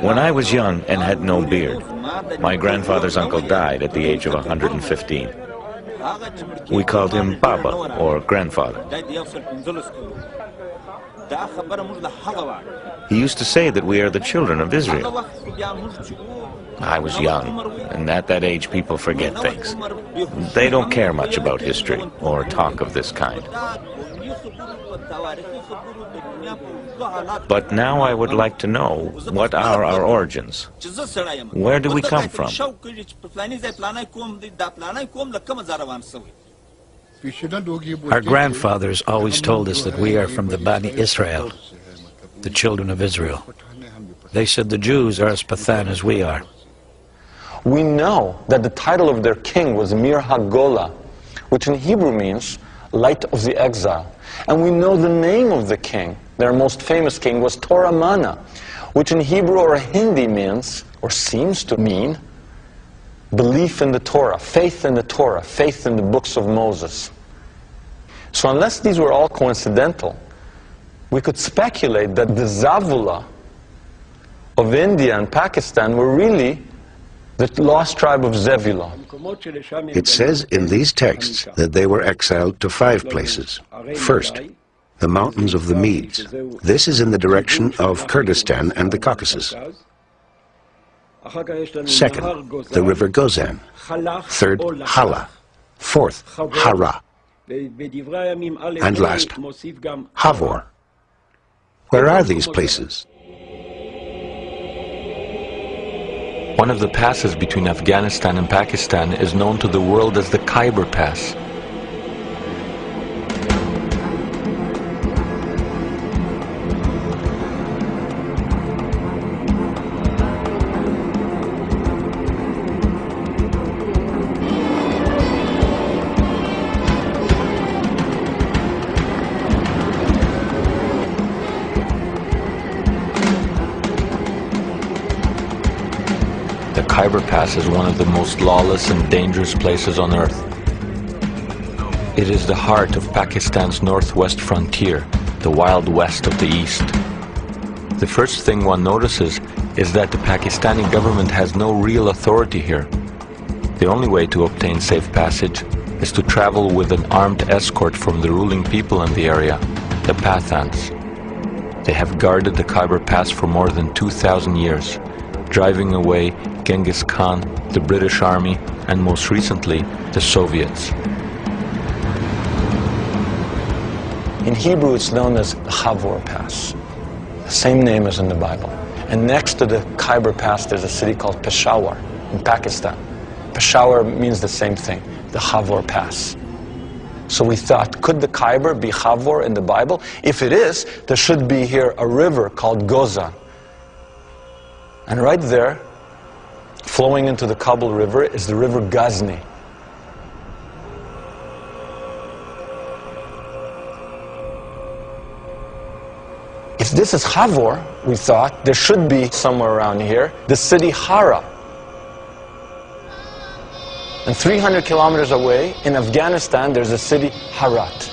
When I was young and had no beard, my grandfather's uncle died at the age of 115. We called him Baba, or grandfather. He used to say that we are the children of Israel. I was young, and at that age people forget things. They don't care much about history or talk of this kind. But now I would like to know, what are our origins? Where do we come from? Our grandfathers always told us that we are from the Bani Israel, the children of Israel. They said the Jews are as Pathan as we are. We know that the title of their king was Mir HaGola, which in Hebrew means light of the exile. And we know the name of the king, their most famous king, was Torah Mana, which in Hebrew or Hindi means, or seems to mean, belief in the Torah, faith in the books of Moses. So unless these were all coincidental, we could speculate that the Zavula of India and Pakistan were really the lost tribe of Zebulun. It says in these texts that they were exiled to 5 places. First, the mountains of the Medes. This is in the direction of Kurdistan and the Caucasus. Second, the river Gozan. Third, Hala. Fourth, Hara. And last, Havor. Where are these places? One of the passes between Afghanistan and Pakistan is known to the world as the Khyber Pass. The Khyber Pass is one of the most lawless and dangerous places on earth. It is the heart of Pakistan's northwest frontier, the Wild West of the East. The first thing one notices is that the Pakistani government has no real authority here. The only way to obtain safe passage is to travel with an armed escort from the ruling people in the area, the Pathans. They have guarded the Khyber Pass for more than 2,000 years, driving away Genghis Khan, the British Army, and most recently, the Soviets. In Hebrew, it's known as Havor Pass, the same name as in the Bible. And next to the Khyber Pass, there's a city called Peshawar in Pakistan. Peshawar means the same thing, the Havor Pass. So we thought, could the Khyber be Havor in the Bible? If it is, there should be here a river called Gozan. And right there, flowing into the Kabul River, is the river Ghazni. If this is Havor, we thought, there should be somewhere around here the city Hara. And 300 kilometers away, in Afghanistan, there's a city Herat.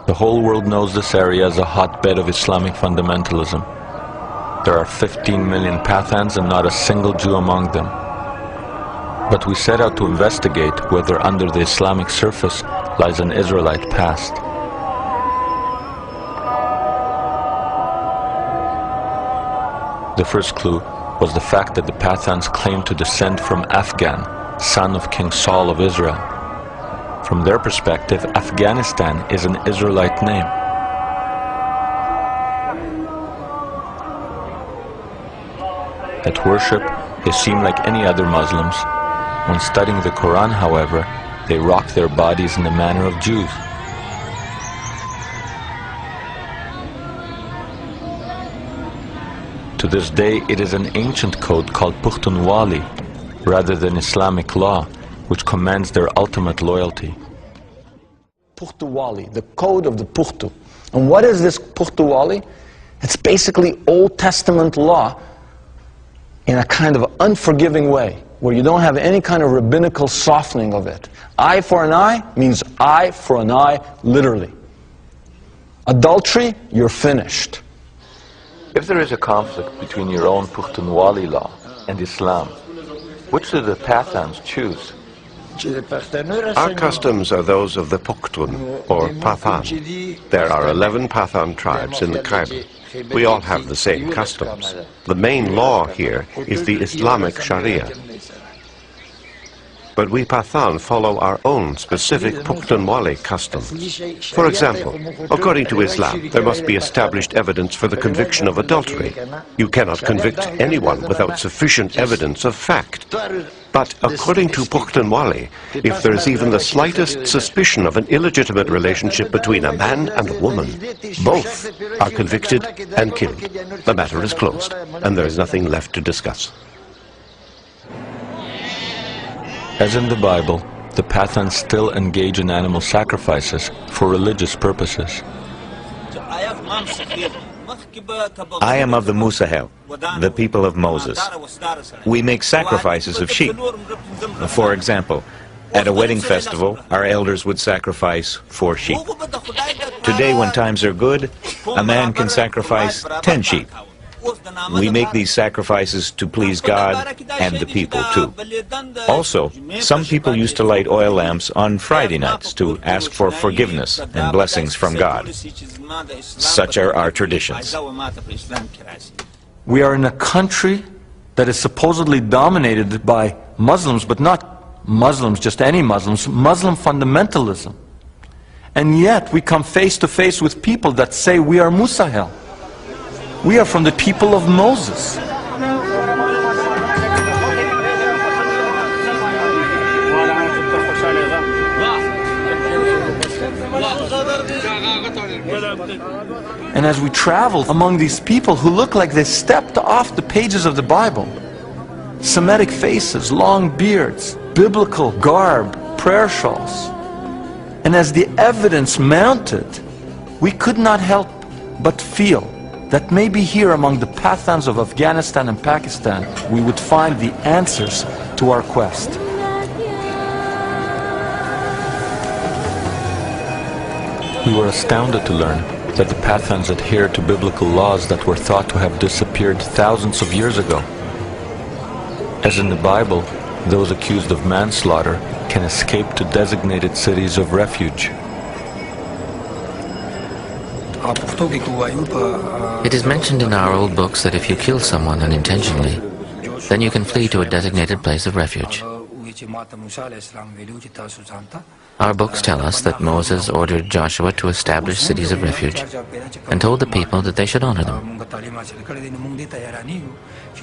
The whole world knows this area as a hotbed of Islamic fundamentalism. There are 15 million Pathans and not a single Jew among them. But we set out to investigate whether under the Islamic surface lies an Israelite past. The first clue was the fact that the Pathans claimed to descend from Afghan, son of King Saul of Israel. From their perspective, Afghanistan is an Israelite name. At worship, they seem like any other Muslims. When studying the Quran, however, they rock their bodies in the manner of Jews. To this day, it is an ancient code called Pukhtunwali, rather than Islamic law, which commands their ultimate loyalty. Pukhtunwali, the code of the Pukhtu. And what is this Pukhtuwali? It's basically Old Testament law in a kind of unforgiving way, where you don't have any kind of rabbinical softening of it. Eye for an eye means eye for an eye, literally. Adultery, you're finished. If there is a conflict between your own Pukhtunwali law and Islam, which do the Pathans choose? Our customs are those of the Pukhtun, or Pathan. There are 11 Pathan tribes in the Khyber. We all have the same customs. The main law here is the Islamic Sharia. But we Pathan follow our own specific Pukhtunwali customs. For example, according to Islam, there must be established evidence for the conviction of adultery. You cannot convict anyone without sufficient evidence of fact. But according to Pukhtunwali, if there is even the slightest suspicion of an illegitimate relationship between a man and a woman, both are convicted and killed. The matter is closed, and there is nothing left to discuss. As in the Bible, the Pathans still engage in animal sacrifices for religious purposes. I am of the Musahel, the people of Moses. We make sacrifices of sheep. For example, at a wedding festival, our elders would sacrifice 4 sheep. Today, when times are good, a man can sacrifice 10 sheep. We make these sacrifices to please God and the people too. Also, some people used to light oil lamps on Friday nights to ask for forgiveness and blessings from God. Such are our traditions. We are in a country that is supposedly dominated by Muslims, but not Muslims, just any Muslims, Muslim fundamentalism. And yet we come face to face with people that say we are Musahel. We are from the people of Moses. And as we travel among these people who look like they stepped off the pages of the Bible, Semitic faces, long beards, biblical garb, prayer shawls, and as the evidence mounted, we could not help but feel that maybe here among the Pathans of Afghanistan and Pakistan, we would find the answers to our quest. We were astounded to learn that the Pathans adhere to biblical laws that were thought to have disappeared thousands of years ago. As in the Bible, those accused of manslaughter can escape to designated cities of refuge. It is mentioned in our old books that if you kill someone unintentionally, then you can flee to a designated place of refuge. Our books tell us that Moses ordered Joshua to establish cities of refuge and told the people that they should honor them.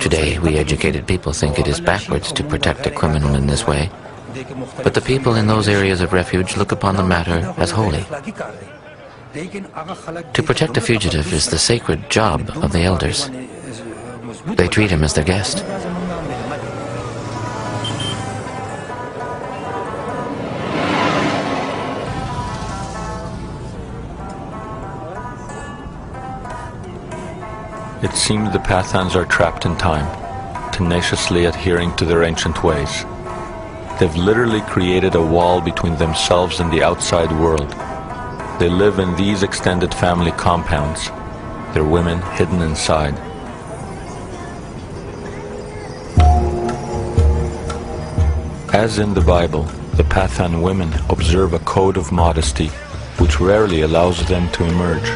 Today, we educated people think it is backwards to protect a criminal in this way, but the people in those areas of refuge look upon the matter as holy. To protect a fugitive is the sacred job of the elders. They treat him as their guest. It seems the Pathans are trapped in time, tenaciously adhering to their ancient ways. They've literally created a wall between themselves and the outside world. They live in these extended family compounds, their women hidden inside. As in the Bible, the Pathan women observe a code of modesty which rarely allows them to emerge.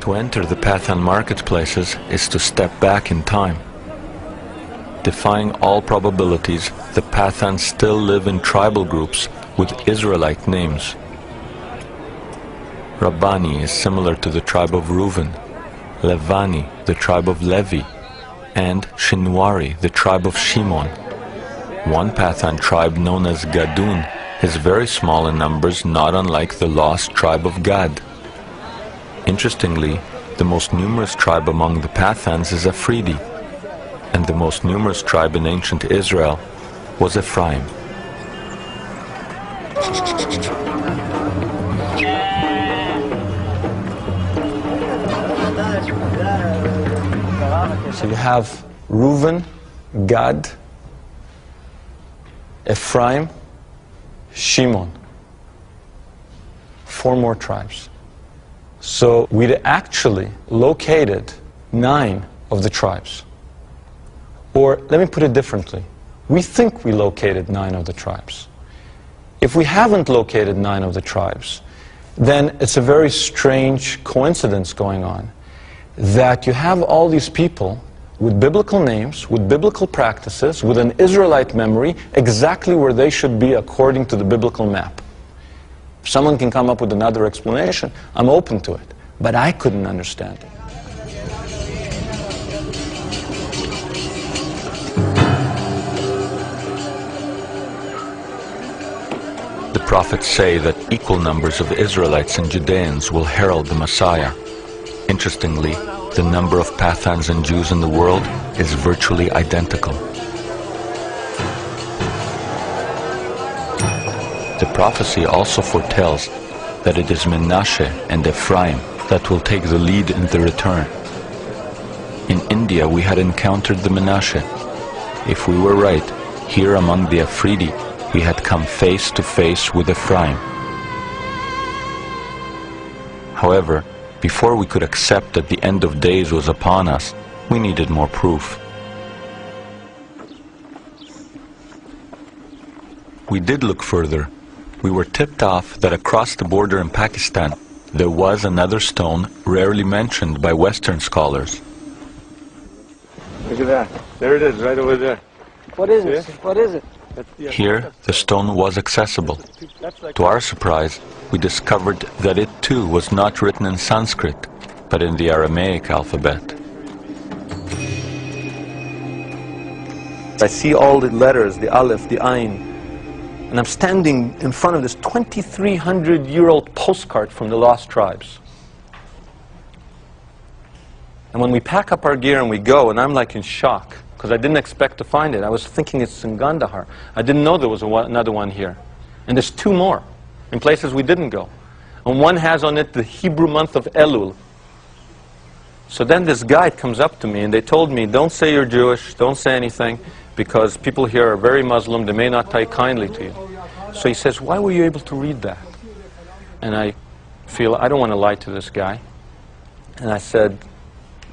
To enter the Pathan marketplaces is to step back in time. Defying all probabilities, the Pathans still live in tribal groups with Israelite names. Rabbani is similar to the tribe of Reuven, Levani, the tribe of Levi, and Shinwari, the tribe of Shimon. One Pathan tribe known as Gadun is very small in numbers, not unlike the lost tribe of Gad. Interestingly, the most numerous tribe among the Pathans is Afridi, and the most numerous tribe in ancient Israel was Ephraim. So you have Reuben, Gad, Ephraim, Shimon. 4 more tribes. So we'd actually located 9 of the tribes. Or let me put it differently. We think we located 9 of the tribes. If we haven't located 9 of the tribes, then it's a very strange coincidence going on, that you have all these people with biblical names, with biblical practices, with an Israelite memory, exactly where they should be according to the biblical map. If someone can come up with another explanation, I'm open to it. But I couldn't understand it. The prophets say that equal numbers of Israelites and Judeans will herald the Messiah. Interestingly, the number of Pathans and Jews in the world is virtually identical. The prophecy also foretells that it is Menashe and Ephraim that will take the lead in the return. In India, we had encountered the Menashe. If we were right, here among the Afridi, we had come face to face with Ephraim. However, before we could accept that the end of days was upon us, we needed more proof. We did look further. We were tipped off that across the border in Pakistan, there was another stone rarely mentioned by Western scholars. Look at that. There it is, right over there. What is it? What is it? Here, the stone was accessible. To our surprise, we discovered that it too was not written in Sanskrit, but in the Aramaic alphabet. I see all the letters, the Aleph, the Ain, and I'm standing in front of this 2,300-year-old postcard from the Lost Tribes. And when we pack up our gear and we go, and I'm like in shock, because I didn't expect to find it. I was thinking it's in Gandhar. I didn't know there was another one here. And there's 2 more in places we didn't go. And one has on it the Hebrew month of Elul. So then this guide comes up to me and they told me, don't say you're Jewish, don't say anything, because people here are very Muslim, they may not take kindly to you. So he says, why were you able to read that? And I feel, I don't want to lie to this guy. And I said,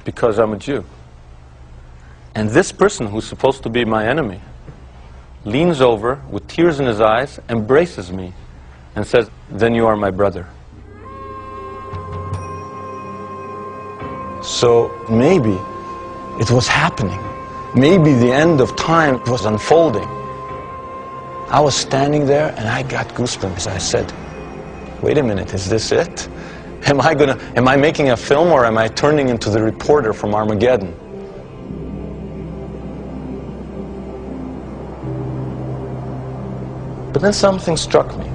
because I'm a Jew. And this person, who's supposed to be my enemy, leans over with tears in his eyes, embraces me, and says, then you are my brother. So maybe it was happening. Maybe the end of time was unfolding. I was standing there and I got goosebumps. I said, wait a minute, is this it? Am I making a film, or am I turning into the reporter from Armageddon? But then something struck me.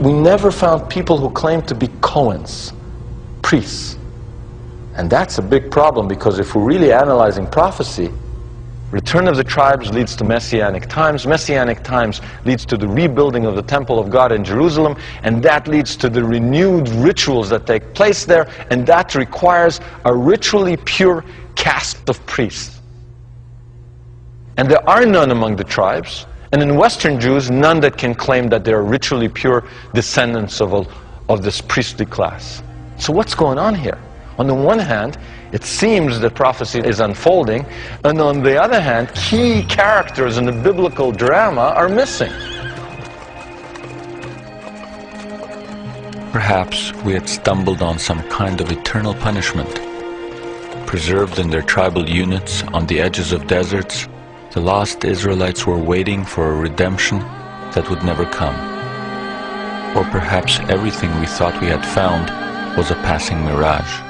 We never found people who claimed to be Cohens, priests. And that's a big problem, because if we're really analyzing prophecy, return of the tribes leads to Messianic times. Messianic times leads to the rebuilding of the temple of God in Jerusalem, and that leads to the renewed rituals that take place there, and that requires a ritually pure caste of priests. And there are none among the tribes. And in Western Jews, none that can claim that they're ritually pure descendants of this priestly class. So what's going on here? On the one hand, it seems that prophecy is unfolding, and on the other hand, key characters in the biblical drama are missing. Perhaps we had stumbled on some kind of eternal punishment. Preserved in their tribal units on the edges of deserts, the lost Israelites were waiting for a redemption that would never come. Or perhaps everything we thought we had found was a passing mirage.